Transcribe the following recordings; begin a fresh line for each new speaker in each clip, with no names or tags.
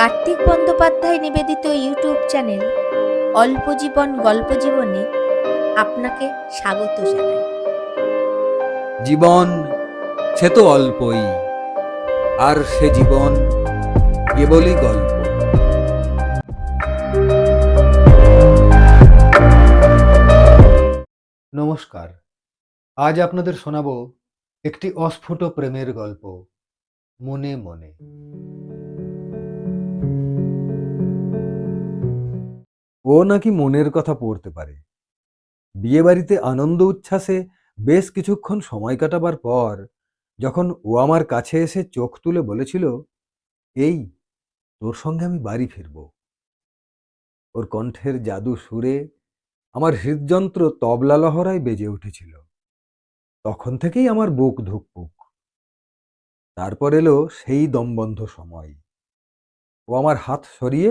কার্তিক বন্দ্যোপাধ্যায় নিবেদিত YouTube channel অল্প জীবন গল্প জীবনে আপনাকে স্বাগত জানাই।
জীবন সে তো অল্পই, আর সে জীবন কেবলই গল্প। নমস্কার, আজ আপনাদের শোনাবো একটি অস্ফুট প্রেমের গল্প, মনে মনে। ও নাকি মনের কথা পড়তে পারে। বিয়েবাড়িতে আনন্দ উচ্ছ্বাসে বেশ কিছুক্ষণ সময় কাটাবার পর যখন ও আমার কাছে এসে চোখ তুলে বলেছিল, এই তোর সঙ্গে আমি বাড়ি ফিরবো, ওর কণ্ঠের জাদু সুরে আমার হৃদযন্ত্র তবলা লহরায় বেজে উঠেছিল। তখন থেকেই আমার বুক ধুকপুক। তারপর এলো সেই দমবন্ধ সময়। ও আমার হাত সরিয়ে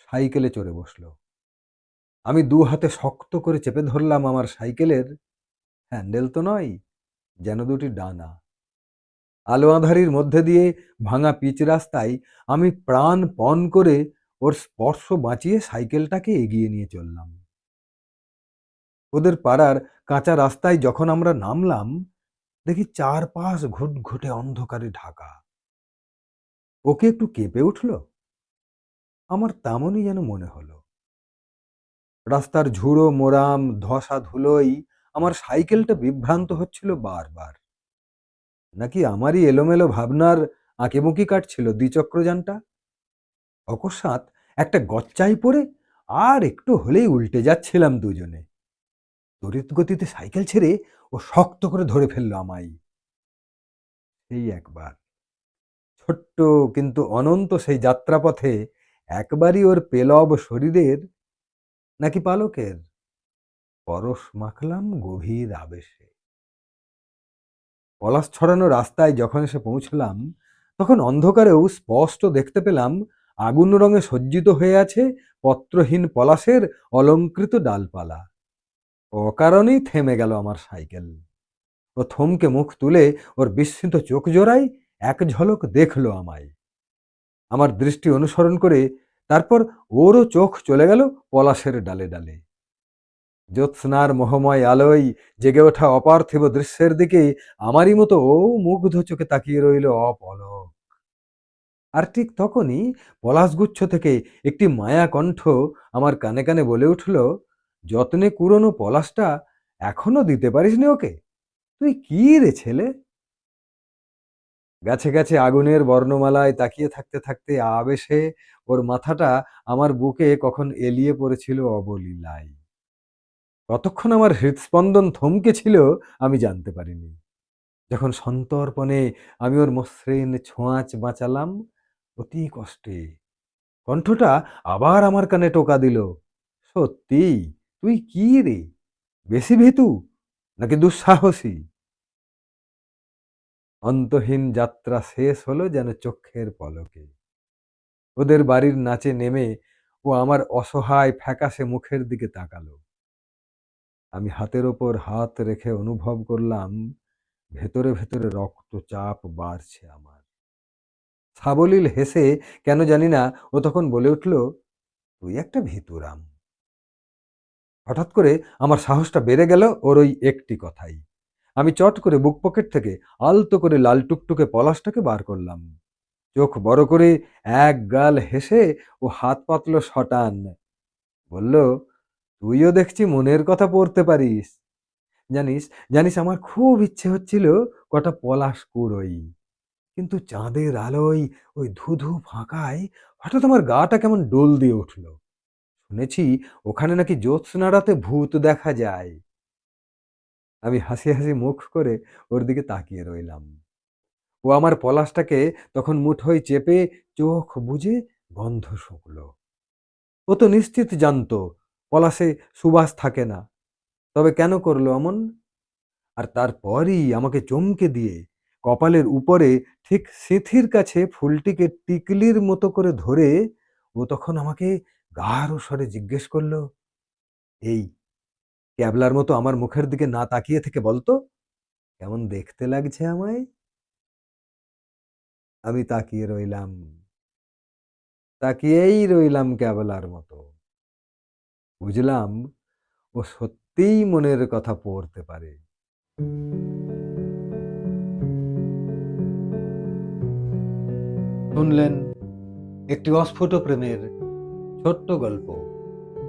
সাইকেলে চড়ে বসলো। আমি দু হাতে শক্ত করে চেপে ধরলাম আমার সাইকেলের হ্যান্ডেল, তো নয়, যেন দুটি ডানা। আলো আঁধারির মধ্যে দিয়ে ভাঙা পিচ রাস্তায় আমি প্রাণপণ করে ওর স্পর্শ বাঁচিয়ে সাইকেলটাকে এগিয়ে নিয়ে চললাম। ওদের পাড়ার কাঁচা রাস্তায় যখন আমরা নামলাম, দেখি চারপাশ ঘুটঘুটে অন্ধকারে ঢাকা। ওকে একটু কেঁপে উঠল? আমার তেমনই যেন মনে হলো। রাস্তার ঝুড়ো মোরাম ধসা ধুলোই আমার সাইকেলটা বিভ্রান্ত হচ্ছিল বারবার। নাকি আমারই এলোমেলো ভাবনার আঁকেবুকি কাটছিল দ্বিচক্রযানটা? অকস্মাৎ একটা গচ্চায় পড়ে আর একটু হলেই উল্টে যাচ্ছিলাম দুজনে। তড়িৎ গতিতে সাইকেল ছেড়ে ও শক্ত করে ধরে ফেললো আমায়। সেই একবার, ছোট্ট কিন্তু অনন্ত সেই যাত্রাপথে একবারই ওর পেলব শরীরের নাকি পালকের পরশ মাখলাম গভীর আবেশে। পলাশ ছড়ানো রাস্তায় যখন এসে পৌঁছলাম, তখন অন্ধকারেও স্পষ্ট দেখতে পেলাম আগুন রঙে সজ্জিত হয়ে আছে পত্রহীন পলাশের অলংকৃত ডালপালা। অকারণেই থেমে গেল আমার সাইকেল। ও থমকে মুখ তুলে ওর বিস্মিত চোখ জোড়ায় এক ঝলক দেখলো আমায়। আমার দৃষ্টি অনুসরণ করে তারপর ওরও চোখ চলে গেল পলাশের ডালে ডালে। জ্যোৎস্নার মোহময় আলোয় জেগে ওঠা অপার্থিব দৃশ্যের দিকে আমারই মতো ও মুগ্ধ চোখে তাকিয়ে রইল অপলক। আর ঠিক তখনই পলাশগুচ্ছ থেকে একটি মায়া কণ্ঠ আমার কানে কানে বলে উঠল, যত্নে কুড়োনো পলাশটা এখনো দিতে পারিসনি ওকে? তুই কি রে ছেলে! গাছে গাছে আগুনের বর্ণমালায় তাকিয়ে থাকতে থাকতে আবেশে ওর মাথাটা আমার বুকে কখন এলিয়ে পড়েছিল অবলীলায়। কতক্ষণ আমার হৃদস্পন্দন থমকে ছিল আমি জানতে পারিনি। যখন সন্তর্পণে আমি ওর মসৃণ ছোঁয়াচ বাঁচালাম অতি কষ্টে, কণ্ঠটা আবার আমার কানে টোকা দিল, সত্যি তুই কি রে, বেশি ভীতু নাকি দুঃসাহসী? অন্তহীন যাত্রা শেষ হলো যেন চক্ষের পলকে। ওদের বাড়ির নাচে নেমে ও আমার অসহায় ফ্যাকাশে মুখের দিকে তাকালো। আমি হাতের ওপর হাত রেখে অনুভব করলাম ভেতরে ভেতরে রক্তচাপ বাড়ছে আমার। সাবলীল হেসে, কেন জানি না, ও তখন বলে উঠল, তুই একটা ভীতুরাম। হঠাৎ করে আমার সাহসটা বেড়ে গেল ওর ওই একটি কথাই। আমি চট করে বুক পকেট থেকে আলতো করে লাল টুকটুকে পলাশটাকে বার করলাম। চোখ বড় করে এক গাল হেসে ও হাত পাতলো শটান। বলল, তুইও দেখছি মনের কথা পড়তে পারিস। জানিস জানিস আমার খুব ইচ্ছে হচ্ছিল কটা পলাশ কুড়োই, কিন্তু চাঁদের আলোয় ওই ধুধু ফাঁকায় হঠাৎ আমার গাটা কেমন ডোল দিয়ে উঠল। শুনেছি ওখানে নাকি জ্যোৎস্না রাতে ভূত দেখা যায়। আমি হাসি হাসি মুখ করে ওর দিকে তাকিয়ে রইলাম। ও আমার পলাশটাকে তখন মুঠোয় চেপে চোখ বুজে গন্ধ শুঁকল। ও তো নিশ্চিত জানতো পলাশে সুবাস থাকে না, তবে কেন করলো অমন? আর তারপরই আমাকে চমকে দিয়ে কপালের উপরে ঠিক সিঁথির কাছে ফুলটিকে টিকলির মতো করে ধরে ও তখন আমাকে গাঢ় স্বরে জিজ্ঞেস করলো, এই ক্যাবলার মতো আমার মুখের দিকে না তাকিয়ে থেকে বলতো, কেমন দেখতে লাগছে আমায়? আমি তাকিয়ে রইলাম। তাকিয়েই রইলাম ক্যাবলার মতো। বুঝলাম ও সত্যিই মনের কথা পড়তে পারে। শুনলেন একটি অস্ফুট প্রেমের ছোট্ট গল্প,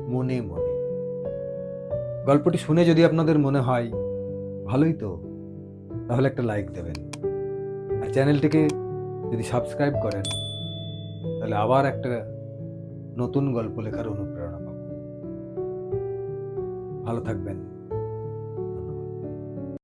মনে মনে। গল্পটি শুনে যদি আপনাদের মনে হয় ভালোই তো, তাহলে একটা লাইক দেবেন। আর চ্যানেলটিকে যদি সাবস্ক্রাইব করেন, তাহলে আবার একটা নতুন গল্প লেখার অনুপ্রেরণা পাবো। ভালো থাকবেন।